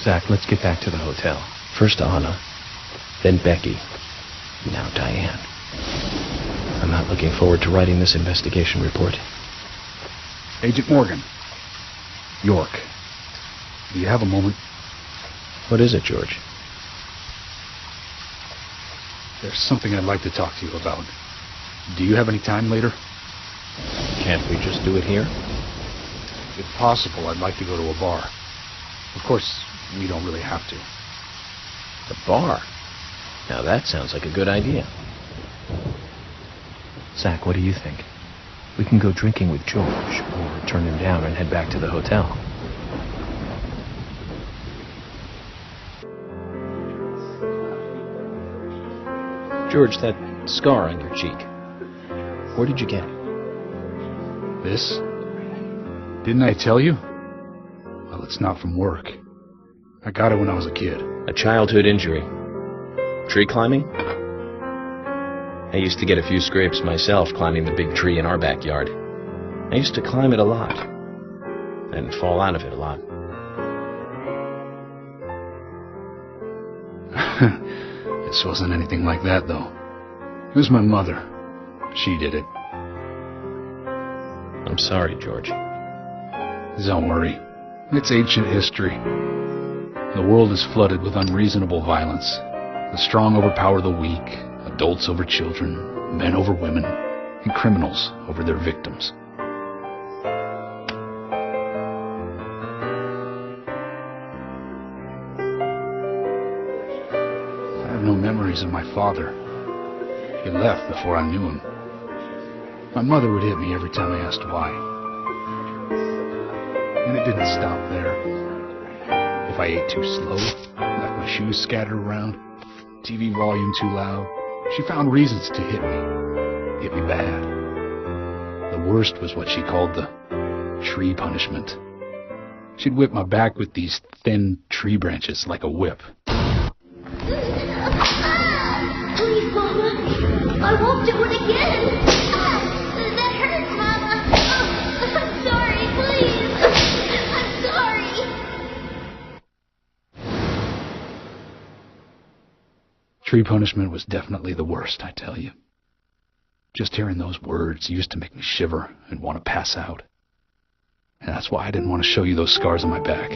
Zach, let's get back to the hotel. First Anna, then Becky, now Diane. I'm not looking forward to writing this investigation report. Agent Morgan. York. Do you have a moment? What is it, George? There's something I'd like to talk to you about. Do you have any time later? Can't we just do it here? If possible, I'd like to go to a bar. Of course, we don't really have to. The bar? Now that sounds like a good idea. Zach, what do you think? We can go drinking with George, or turn him down and head back to the hotel. George, that scar on your cheek. Where did you get it? This? Didn't I tell you? Well, it's not from work. I got it when I was a kid. A childhood injury. Tree climbing? I used to get a few scrapes myself climbing the big tree in our backyard. I used to climb it a lot, and fall out of it a lot. This wasn't anything like that, though. It was my mother. She did it. I'm sorry, George. Don't worry. It's ancient history. The world is flooded with unreasonable violence. The strong overpower the weak, adults over children, men over women, and criminals over their victims. I have no memories of my father. He left before I knew him. My mother would hit me every time I asked why. And it didn't stop there. If I ate too slow, left my shoes scattered around, TV volume too loud, she found reasons to hit me bad. The worst was what she called the tree punishment. She'd whip my back with these thin tree branches like a whip. Please, Mama, I won't do it again. That hurts, Mama. Oh, I'm sorry, please. I'm sorry. Tree punishment was definitely the worst, I tell you. Just hearing those words used to make me shiver and want to pass out. And that's why I didn't want to show you those scars on my back.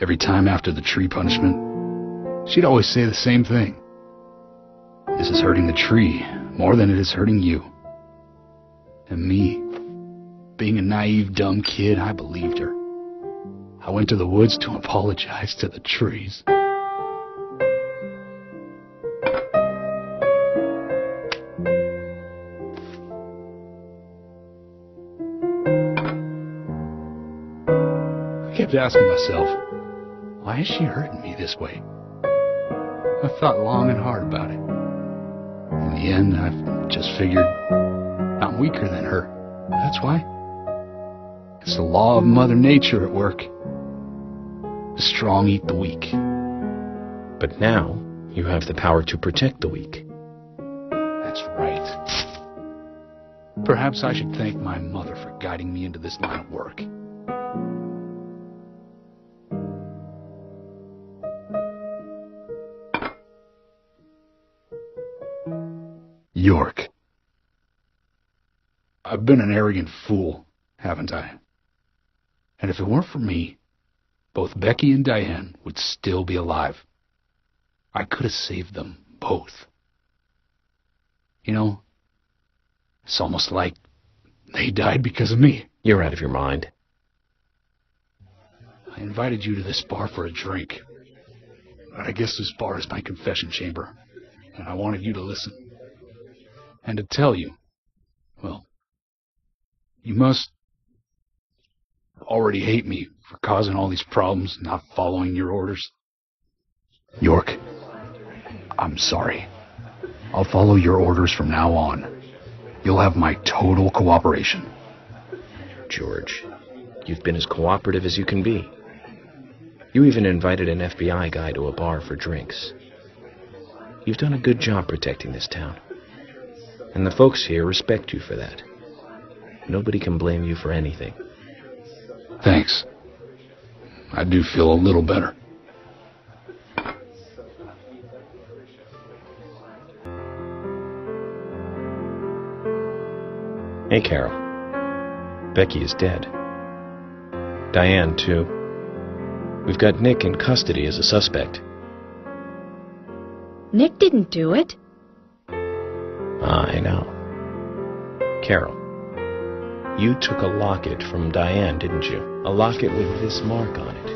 Every time after the tree punishment, she'd always say the same thing. This is hurting the tree more than it is hurting you. And me, being a naive, dumb kid, I believed her. I went to the woods to apologize to the trees. I kept asking myself, why is she hurting me this way? I thought long and hard about it. In the end, I've just figured I'm weaker than her. That's why. It's the law of Mother Nature at work. The strong eat the weak. But now, you have the power to protect the weak. That's right. Perhaps I should thank my mother for guiding me into this line of work. York. I've been an arrogant fool, haven't I? And if it weren't for me, both Becky and Diane would still be alive. I could have saved them both. You know, it's almost like they died because of me. You're out of your mind. I invited you to this bar for a drink. But I guess this bar is my confession chamber, and I wanted you to listen. And to tell you, well, you must already hate me for causing all these problems, not following your orders. York, I'm sorry. I'll follow your orders from now on. You'll have my total cooperation. George, you've been as cooperative as you can be. You even invited an FBI guy to a bar for drinks. You've done a good job protecting this town. And the folks here respect you for that. Nobody can blame you for anything. Thanks. I do feel a little better. Hey, Carol. Becky is dead. Diane, too. We've got Nick in custody as a suspect. Nick didn't do it. I know. Carol, you took a locket from Diane, didn't you? A locket with this mark on it.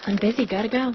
I'm busy, gotta go.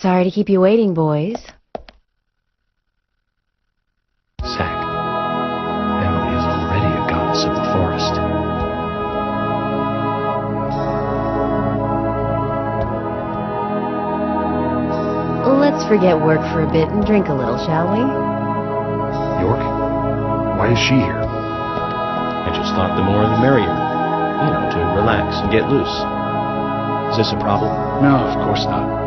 Sorry to keep you waiting, boys. Zack, Emily is already a goddess of the forest. Let's forget work for a bit and drink a little, shall we? York? Why is she here? I just thought the more the merrier. You know, to relax and get loose. Is this a problem? No, of course not.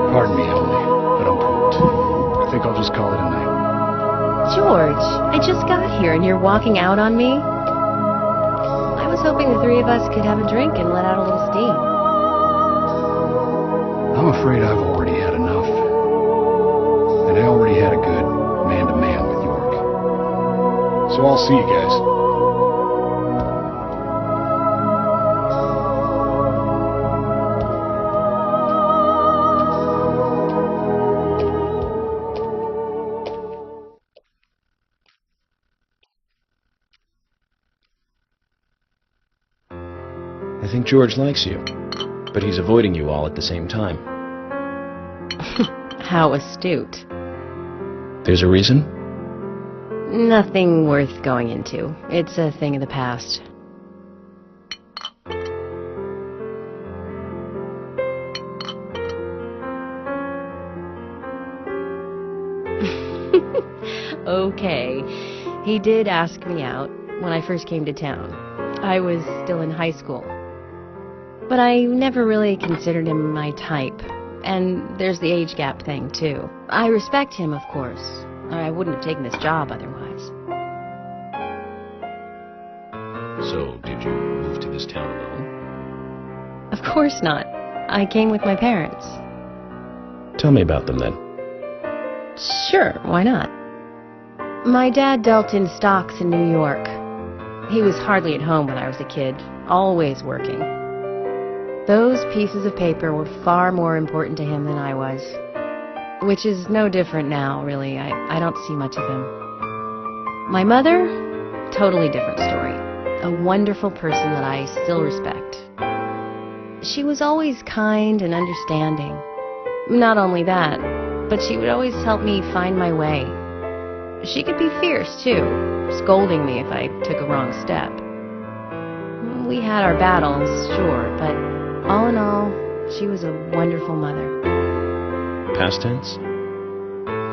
Pardon me, Emily, but I'm pooped. I think I'll just call it a night. George, I just got here and you're walking out on me? I was hoping the three of us could have a drink and let out a little steam. I'm afraid I've already had enough. And I already had a good man-to-man with York. So I'll see you guys. I think George likes you, but he's avoiding you all at the same time. How astute. There's a reason? Nothing worth going into. It's a thing of the past. Okay. He did ask me out when I first came to town. I was still in high school. But I never really considered him my type. And there's the age gap thing, too. I respect him, of course. I wouldn't have taken this job otherwise. So, did you move to this town alone? Of course not. I came with my parents. Tell me about them then. Sure, why not? My dad dealt in stocks in New York. He was hardly at home when I was a kid, always working. Those pieces of paper were far more important to him than I was. Which is no different now, really. I don't see much of him. My mother? Totally different story. A wonderful person that I still respect. She was always kind and understanding. Not only that, but she would always help me find my way. She could be fierce, too, scolding me if I took a wrong step. We had our battles, sure, but all in all, she was a wonderful mother. Past tense?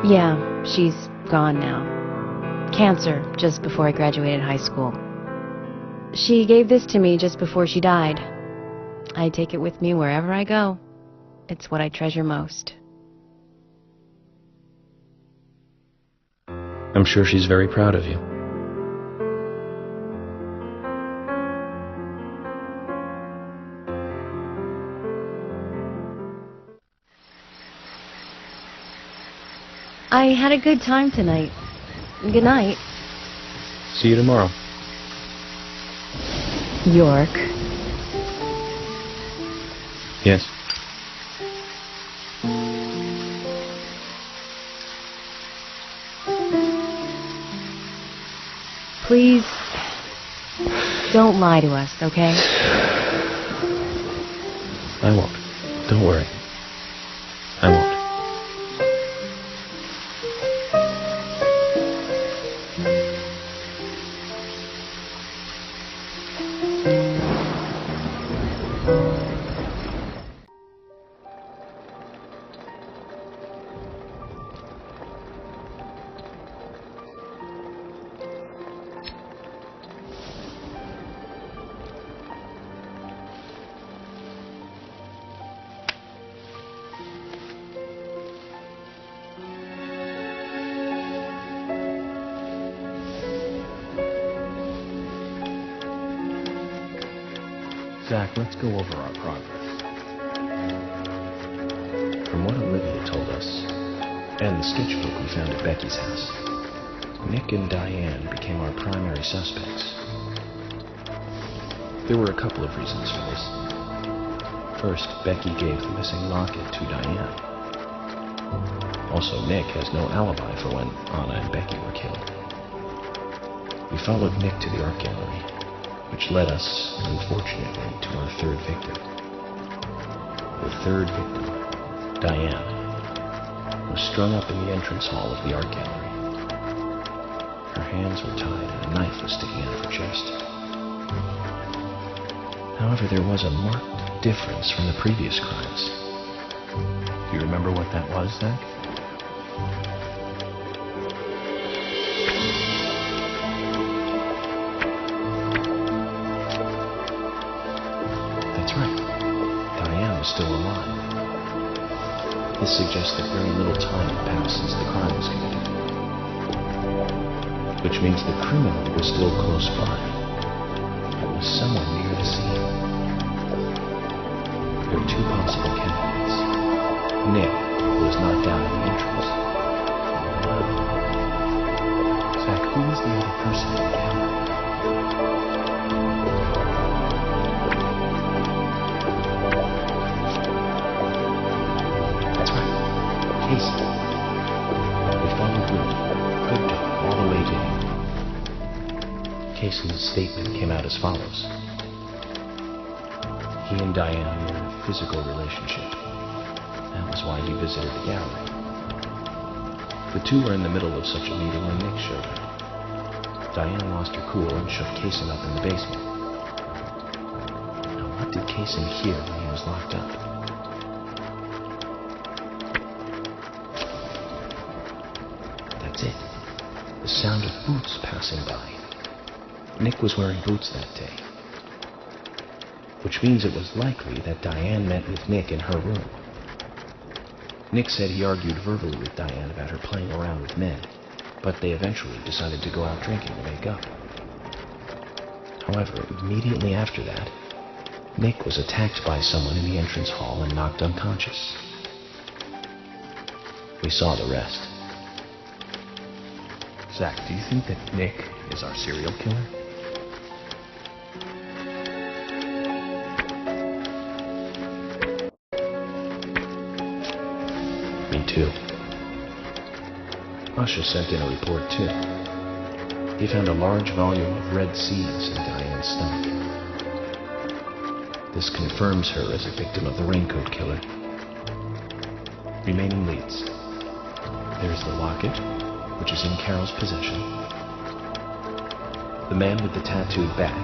Yeah, she's gone now. Cancer, just before I graduated high school. She gave this to me just before she died. I take it with me wherever I go. It's what I treasure most. I'm sure she's very proud of you. I had a good time tonight. Good night. See you tomorrow. York. Yes. Please, don't lie to us, okay? I won't. Don't worry. I won't. Zach, let's go over our progress. From what Olivia told us, and the sketchbook we found at Becky's house, Nick and Diane became our primary suspects. There were a couple of reasons for this. First, Becky gave the missing locket to Diane. Also, Nick has no alibi for when Anna and Becky were killed. We followed Nick to the art gallery, which led us, unfortunately, to our third victim. The third victim, Diane, was strung up in the entrance hall of the art gallery. Her hands were tied and a knife was sticking out of her chest. However, there was a marked difference from the previous crimes. Do you remember what that was, Zach? That's right. Diane was still alive. This suggests that very little time had passed since the crime was committed. Which means the criminal was still close by. It was somewhere near the scene. There are two possible candidates. Nick, who was knocked out in the entrance. Zach, who was the other person in the gallery? That's right. Casey. We followed Rudy, good dog, all the way to him. Casey's statement came out as follows. He and Diane were in a physical relationship. That was why he visited the gallery. The two were in the middle of such a meeting when Nick showed up. Diane lost her cool and shoved Kaysen up in the basement. Now, what did Kaysen hear when he was locked up? That's it. The sound of boots passing by. Nick was wearing boots that day. which means it was likely that Diane met with Nick in her room. Nick said he argued verbally with Diane about her playing around with men, but they eventually decided to go out drinking to make up. However, immediately after that, Nick was attacked by someone in the entrance hall and knocked unconscious. We saw the rest. Zach, do you think that Nick is our serial killer? Me too. Usher sent in a report too. He found a large volume of red seeds in Diane's stomach. This confirms her as a victim of the Raincoat Killer. Remaining leads. There's the locket, which is in Carol's possession, the man with the tattooed back,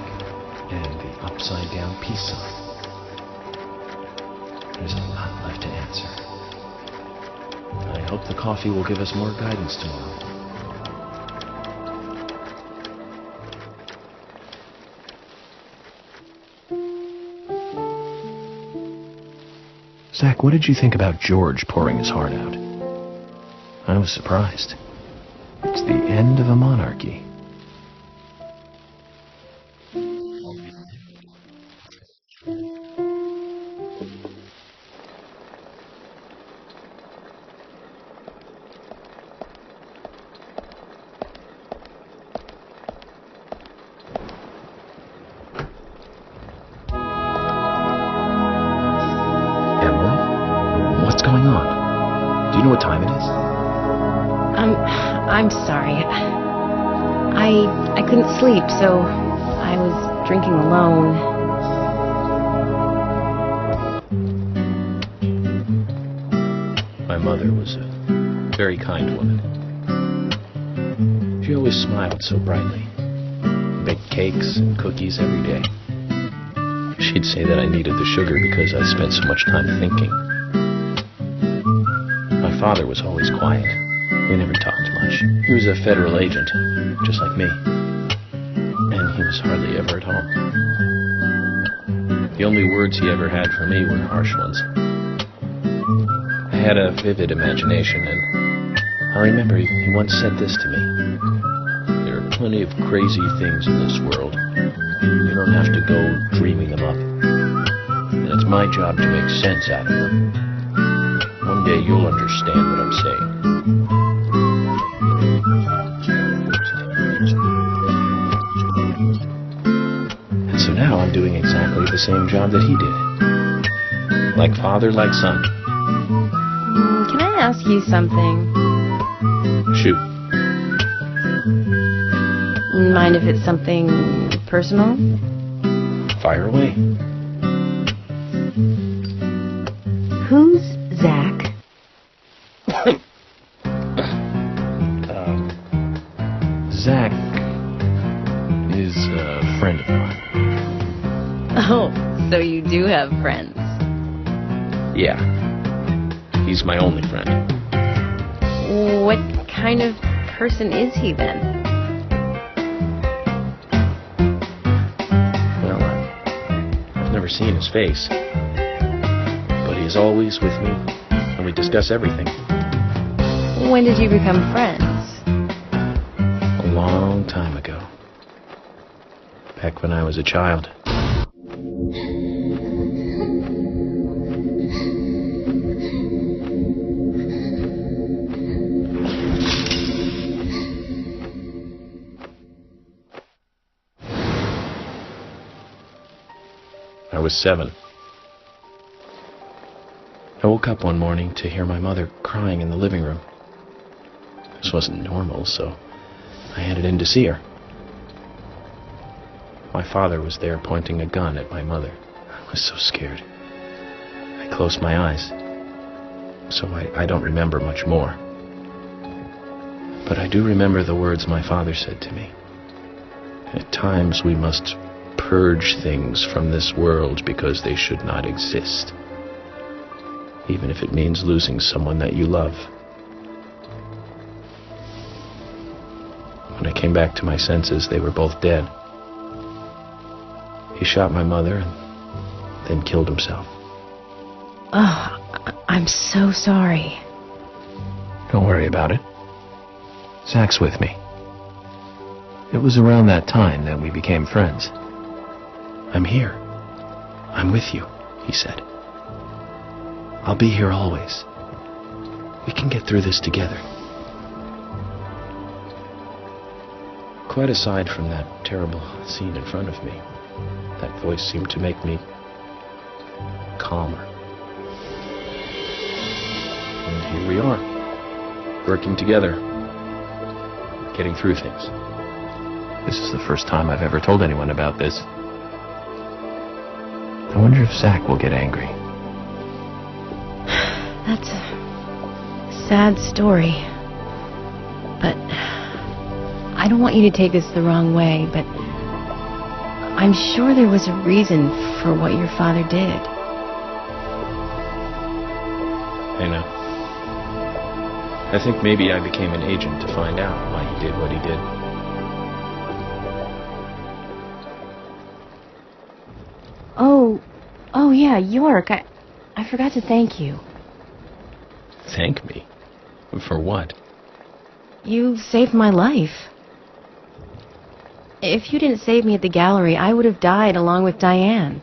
and the upside-down peace sign. There's a lot left to answer. I hope the coffee will give us more guidance tomorrow. Zach, what did you think about George pouring his heart out? I was surprised. It's the end of a monarchy. What's going on? Do you know what time it is? I'm sorry. I couldn't sleep, so I was drinking alone. My mother was a very kind woman. She always smiled so brightly. Baked cakes and cookies every day. She'd say that I needed the sugar because I spent so much time thinking. My father was always quiet. We never talked much. He was a federal agent, just like me. And he was hardly ever at home. The only words he ever had for me were harsh ones. I had a vivid imagination, and I remember he once said this to me. There are plenty of crazy things in this world. You don't have to go dreaming them up. And it's my job to make sense out of them. One day you'll understand what I'm saying. And so now I'm doing exactly the same job that he did. Like father, like son. Can I ask you something? Shoot. Mind if it's something personal? Fire away. Who's Zach? Zach is a friend of mine. Oh, so you do have friends. Yeah. He's my only friend. What kind of person is he then? Well, I've never seen his face. But he's always with me, and we discuss everything. When did you become friends? A long time ago. Back when I was a child. I was 7. I woke up one morning to hear my mother crying in the living room. This wasn't normal, so I headed in to see her. My father was there pointing a gun at my mother. I was so scared. I closed my eyes, so I don't remember much more. But I do remember the words my father said to me. At times we must purge things from this world because they should not exist, even if it means losing someone that you love. When I came back to my senses, they were both dead. He shot my mother, and then killed himself. Oh, I'm so sorry. Don't worry about it. Zach's with me. It was around that time that we became friends. I'm here. I'm with you, he said. I'll be here always. We can get through this together. Quite aside from that terrible scene in front of me, that voice seemed to make me calmer. And here we are, working together, getting through things. This is the first time I've ever told anyone about this. I wonder if Zach will get angry. That's a sad story. But I don't want you to take this the wrong way, but I'm sure there was a reason for what your father did. I know. I think maybe I became an agent to find out why he did what he did. Oh yeah, York, I forgot to thank you. Thank me? For what? You saved my life. If you didn't save me at the gallery, I would have died along with Diane.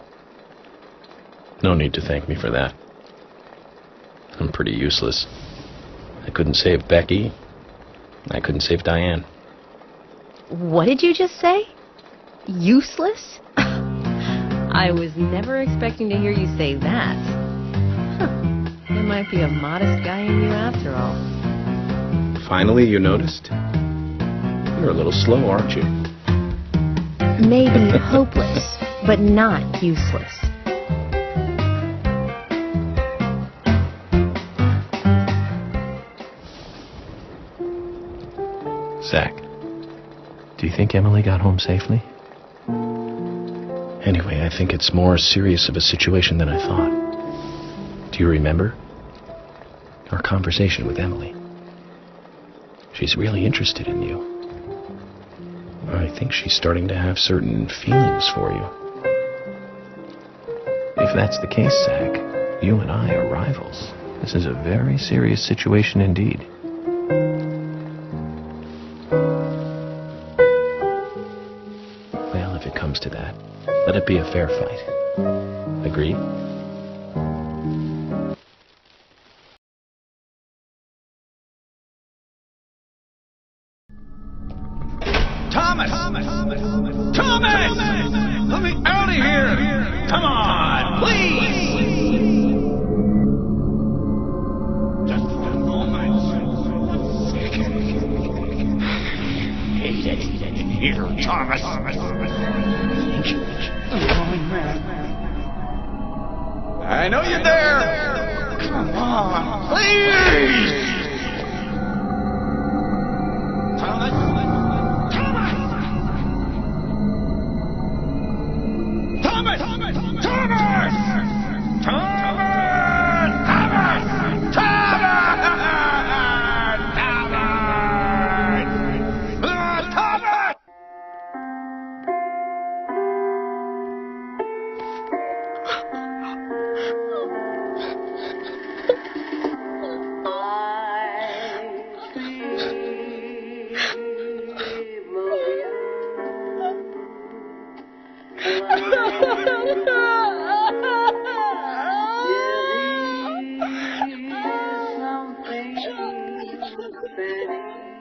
No need to thank me for that. I'm pretty useless. I couldn't save Becky. I couldn't save Diane. What did you just say? Useless? I was never expecting to hear you say that. There might be a modest guy in you after all. Finally, you noticed? You're a little slow, aren't you? Maybe hopeless, but not useless. Zach, do you think Emily got home safely? Anyway, I think it's more serious of a situation than I thought. Do you remember? Our conversation with Emily. She's really interested in you. I think she's starting to have certain feelings for you. If that's the case, Zach, you and I are rivals. This is a very serious situation indeed. Well, if it comes to that, let it be a fair fight. Agreed? Thomas! Thomas! Let me out of here! Come on, please! Just a moment. Here, Thomas. I'm going mad. I know you're there! Come on, please! Thomas! Thomas! Thomas! Thomas! Thomas! Thomas! Thomas! Something